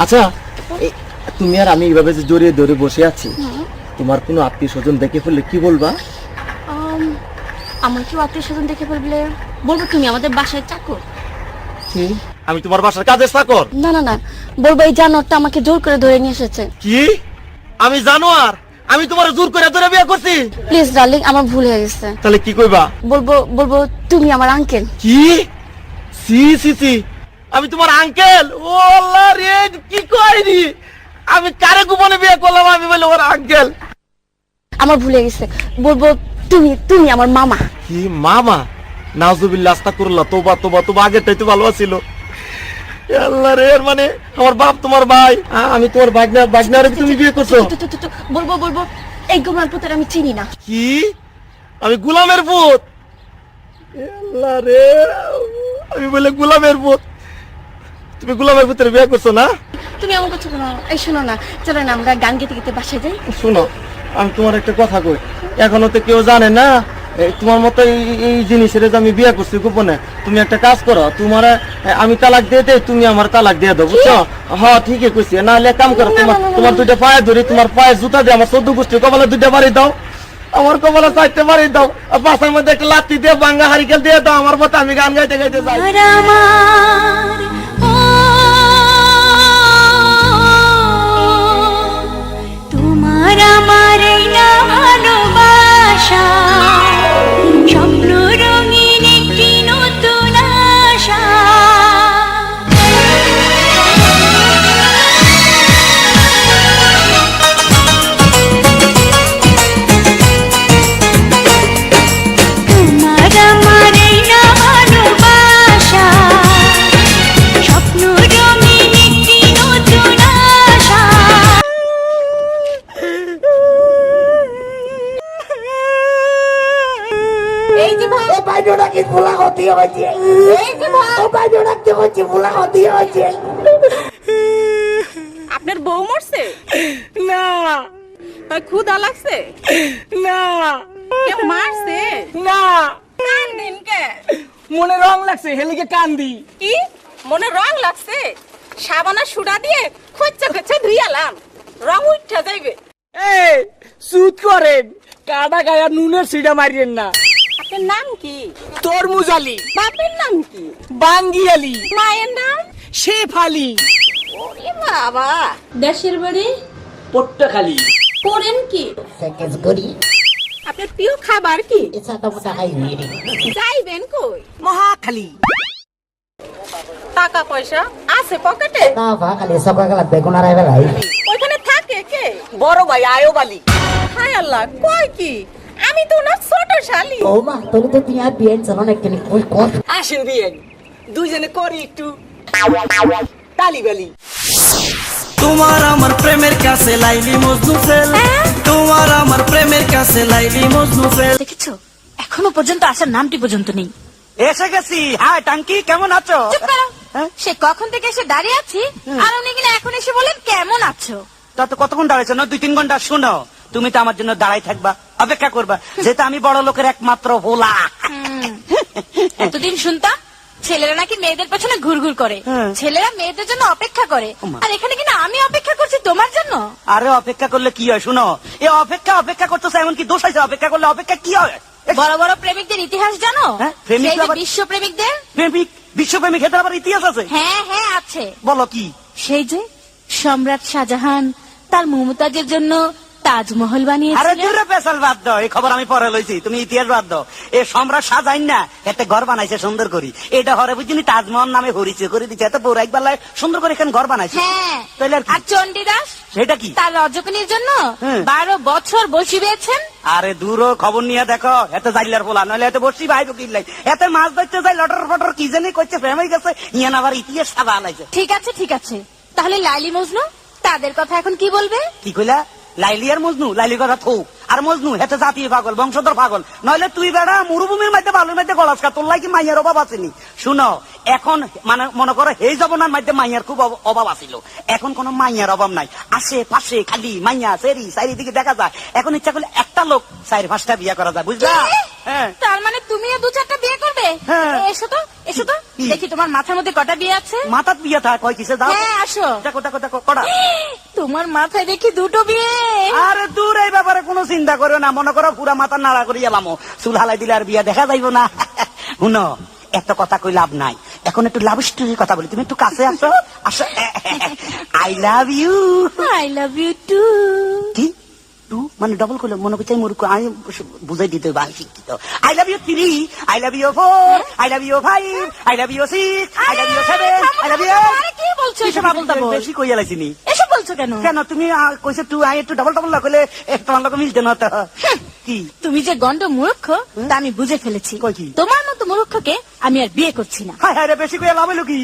আচ্ছা তুমি আর আমি এইভাবে যে জড়িয়ে ধরে বসে আছি, তোমার কোনো আত্মীয় স্বজন দেখে ফেললে কি বলবা? আমার কেউ আত্মীয় স্বজন দেখে ফেললে বলবো তুমি আমাদের বাসায় চাকর। কি? আমি তোমার বাসার কাজের চাকর? না না না, বলবো এই জানোয়ারটা আমাকে জোর করে ধরে নিয়ে এসেছে। কি? আমি জানোয়ার? আমি তোমার জোর করে ধরে বিয়ে করছি? প্লিজ ডার্লিং, আমার ভুল হয়ে গেছে। তাহলে কি কইবা? বলবো তুমি আমার আঙ্কেল। কি? সি সি সি, আমি তোমার আঙ্কেল? ও আল্লাহ রে, কি কইনি আমি? কারে গোপনে বিয়ে করলাম? আমি বলে ওর আঙ্কেল? আমার ভুল হয়ে গেছে, বলবো তুমি আমার মামা। কি মামা? নাউজুবিল্লাহ, আস্তাগফিরুল্লাহ, তওবা তওবা তওবা, আগেরটাই তো ভালো ছিল। আল্লাহ রে, এর মানে আমার বাপ তোমার ভাই, আমি তোমার বাগনারে তুমি বিয়ে করছো? বলবো এই গোলাম পুতের আমি চিনি না। কি? আমি গোলামের পুত? আল্লাহ রে, আমি বলে গোলামের পুত? তুমি গোলামের পুতের বিয়ে করছো না? তুমি এমন করছো কেন? এই শোনো না, চলো না আমরা গান গেতে গেতে বাসায় যাই। শোনো, আমি তোমার একটা কথা কই, এখনো তো কেউ জানে না তোমার মতো এই জিনিসের যে আমি বিয়ে করছি গোপনে। তুমি একটা কাজ করো, তোমার আমি তালাক দিয়ে দেই, তুমি আমার তালাক দিয়ে দাও, বুঝছো? হ্যাঁ ঠিকই কইছি। না হলে কাম করো, তোমার দুইটা পায়ে ধরি, তোমার পায়ে জুতা দিয়ে আমার 14 গোষ্ঠী কপালে দুইটা বাড়ি দাও, আমার কপালে 4টা বাড়ি দাও, আর পাশের মধ্যে একটা লাঠি দিয়ে ভাঙ্গা হারিকেল দিয়ে দাও আমার মতো, আমি গান গাইতে গাইতে যাই। তোমার আমার এই না ভালোবাসা, স্বপ্ন রঙিন একটি নতুন আশা। তোমার আমার এই না ভালোবাসা, স্বপ্ন রঙিন একটি নতুন আশা। এই যে ভাই, এই বাইরে কি ভুলা হতে হয়েছে? এই যে ভাই, ও বাইরে রাখতে হচ্ছে, ভুলা হতে হয়েছে। আপনার বউ মরছে? না ক্ষুধা লাগছে? না কেউ মারছে? না, কান্দিন কে? মনে রং লাগছে, হেলিকে কান্দি। কি মনে রং লাগছে? সাবানা সুডা দিয়ে খচ্চা খচ্চা ধুইয়ালাম, রং উঠা যাইবে। এই সুদ করেন, কাটা গায়া নুনের সিডা মারিয়েন না। আপনার নাম কি? তরমুজ আলী, বাপের নাম কি? বাঙ্গি আলী, মায়ের নাম? শেফ আলী। ওরে বাবা। দেশের বাড়ি পট্টাখালী। পড়েন কি? সেকেন্ড করি আপনার প্রিয় খাবার কি? এটা তো মোটা খাই মেরে যাইবেন কই? মহাখালী। টাকা পয়সা আছে পকেটে? না ভা খালি সকালে বেগুন আর আইবে লাই। ওইখানে থাকে কে? বড় ভাই আয়ব আলী। হায় আল্লাহ, কয় কি? আমি তো না ছোট শালি। ও মা, তুমি তো তুই আর বিয়েন চলো না কেন? কই কর আসেন বিয়েন, দুইজনে করি একটু তালিবালি। তোমার আমার প্রেমের কাছে লাইলি মজনু ফেল, তোমার আমার প্রেমের কাছে লাইলি মজনু ফেল। দেখেছো, এখনো পর্যন্ত আসার নামটি পর্যন্ত নেই। এসে গেছি। হাই টাঙ্কি, কেমন আছো? চুপ করো। সে কখন থেকে এসে দাঁড়িয়ে আছি, আর উনি কিনা এখন এসে বলেন কেমন আছো। তা তো কতক্ষণ দাঁড়াইছো? না 2-3 ঘন্টা। শুনো, তুমি তো আমার জন্য দাঁড়াই থাকবা, অপেক্ষা করবা, যেহেতু আমি বড় লোকের একমাত্র ভোলা। এতদিন শুনতাম ছেলেরা নাকি মেয়েদের পেছনে ঘুরঘুর করে, ছেলেরা মেয়েদের জন্য অপেক্ষা করে, আর এখানে কিনা আমি অপেক্ষা করছি তোমার জন্য। আরে অপেক্ষা করলে কি হয়? শুনো, এ অপেক্ষা করতেছে, এমন কি দোষ আছে? অপেক্ষা করলে অপেক্ষা কি হয়? বড় বড় প্রেমিকদের ইতিহাস জানো? প্রেমিক সেই যে আবার- বিশ্ব প্রেমিকদের। প্রেমিক, বিশ্বপ্রেমিক, এদের আবার ইতিহাস আছে? হ্যাঁ আছে। বলো কি? সেই যে সম্রাট শাহজাহান তার মমতাজের জন্য তাজমহল আরে বানিয়েছিলেন। দূরে পেশাল বাদ দাও, এই খবর আমি পরে লইছি, তুমি ইতিহাস বাদ দাও। এ সম্রাট সাজাইন না একটা ঘর বানাইছে সুন্দর করি, এটা হরে বুঝিনি তাজমহল নামে হরিচে করে দিচ্ছে, এত বড় একবার সুন্দর করে এখানে ঘর বানাইছে। হ্যাঁ, তাইলে আর কি? আর চণ্ডীদাস সেটা কি? তার রজকিনীর জন্য হ্যাঁ। 12 বছর বসি বেয়েছেন। আরে দূরও খবর নিয়ে দেখো, এত জাইলার পোলা, নইলে এত বসি ভাই কিনলাই, এত মাছ ধরতে যাই লটর ফটর কি জানি করছে, প্রেম হয়ে গেছে, ইয়ান আবার ইতিহাস সাজা আলাইছে। ঠিক আছে, তাহলে লাইলি মজনু তাদের কথা এখন কি বলবে? কি কইলা? লাইলি আর মজনু? লাইলি কথা থৌ, আর মজনু হেতে জাতীয় পাগল, বংশধর পাগল, নইলে তুই বেড়া মরুভূমির মধ্যে বালুর মধ্যে গলাসকা, তোর লাগি মাইয়ার অভাব আসেনি। শুনো, এখন মানে মনে করো এই জবনার মধ্যে মাইয়ার খুব অভাব আছিল, এখন কোন মাইয়ার অভাব নাই, আশেপাশে খালি মাইয়া সেরি চারিদিকে দেখা যায়। এখন ইচ্ছা করলে একটা লোক 4-5টা বিয়ে করা যায়, বুঝলা? হ্যাঁ। তার মানে তুমিও 2-4টা বিয়ে করবে? হ্যাঁ। এসো তো, এসো তো, কি? দেখি তোমার মাথার মধ্যে কটা বিয়ে আছে। মাথাত বিয়ে থাক কয় কিসে দাও হ্যাঁ, আসো। দেখো দেখো দেখো কটা তোমার মাথায় দেখি 2টো বিয়ে। আরে দূর এই ব্যাপারে কোনো চিন্তা করো না, মনে করো পুরা মাথা নাড়া করে এলামো, চুল হালাই দিলে আর বিয়া দেখা যাইব না। শুনো, একটা কথা কই লাভ নাই, এখন একটু লাভ স্টোরির কথা বলি, তুমি একটু কাছে আসো আসো। I love you. I love you too. কি টু মানে ডবল করলে মনে করছে মূর্খ, আমি বুঝাই দিতে হবে, আমি শিক্ষিত। I love you 3, I love you 4, I love you 5, I love you 6, I love you 7, I love you. আরে কি বলছো এসব আবল তাবল? বেশি কইয়া লাইছিনি। এসব বলছো কেন? কেন তুমি কইছে টু, আই একটু ডবল ডবল না কইলে তোমার লোক মিলতে না তো। কি তুমি যে গন্ড মূর্খ তা আমি বুঝে ফেলেছি। কই কি? তোমার মতো মূর্খকে আমি আর বিয়ে করছি না। হায় হায় রে, বেশি কইয়া লাভ হইলো কি?